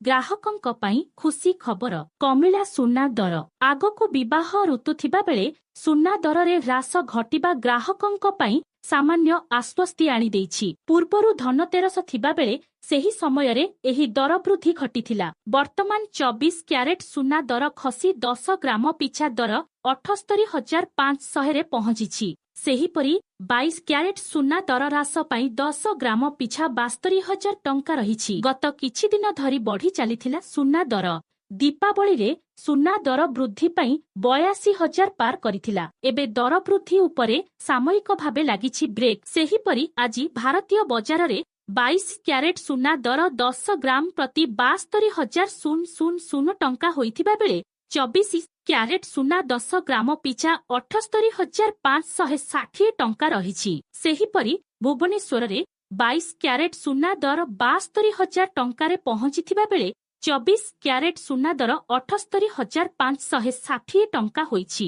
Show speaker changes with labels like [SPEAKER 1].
[SPEAKER 1] ଗ୍ରାହକଙ୍କ ପାଇଁ ଖୁସି ଖବର କମିଲା ସୁନା ଦର ଆଗକୁ ବିବାହ ଋତୁ ଥିବା ବେଳେ ସୁନା ଦରରେ ହ୍ରାସ ଘଟିବା ଗ୍ରାହକଙ୍କ ପାଇଁ ସାମାନ୍ୟ ଆଶ୍ୱସ୍ତି ଆଣିଦେଇଛି। ପୂର୍ବରୁ ଧନତେରସ ଥିବାବେଳେ ସେହି ସମୟରେ ଏହି ଦର ବୃଦ୍ଧି ଘଟିଥିଲା। ବର୍ତ୍ତମାନ 24 କ୍ୟାରେଟ୍ ସୁନା ଦର ଖସି 10 ଗ୍ରାମ ପିଛା ଦର 78,500ରେ ପହଞ୍ଚିଛି। ସେହିପରି 22 କ୍ୟାରେଟ୍ ସୁନା ଦର ହ୍ରାସ ପାଇଁ 10 ଗ୍ରାମ ପିଛା 72,000 ଟଙ୍କା ରହିଛି। ଗତ କିଛି ଦିନ ଧରି ବଢି ଚାଲିଥିଲା ସୁନା ଦର। ଦୀପାବଳିରେ ସୁନା ଦର ବୃଦ୍ଧି ପାଇଁ 82,000 ପାର କରିଥିଲା। ଏବେ ଦର ବୃଦ୍ଧି ଉପରେ ସାମୟିକ ଭାବେ ଲାଗିଛି ବ୍ରେକ୍। ସେହିପରି ଆଜି ଭାରତୀୟ ବଜାରରେ 22 କ୍ୟାରେଟ୍ ସୁନା ଦର 10 ଗ୍ରାମ ପ୍ରତି 72,000 ଟଙ୍କା ହୋଇଥିବା ବେଳେ 24 କ୍ୟାରେଟ୍ ସୁନା 10 ଗ୍ରାମ ପିଛା 78,560 ଟଙ୍କା ରହିଛି। ସେହିପରି ଭୁବନେଶ୍ୱରରେ 22 କ୍ୟାରେଟ୍ ସୁନା ଦର 72,000 ଟଙ୍କାରେ ପହଞ୍ଚିଥିବା ବେଳେ 24 କ୍ୟାରେଟ୍ ସୁନା ଦର 78,560 ଟଙ୍କା ହୋଇଛି।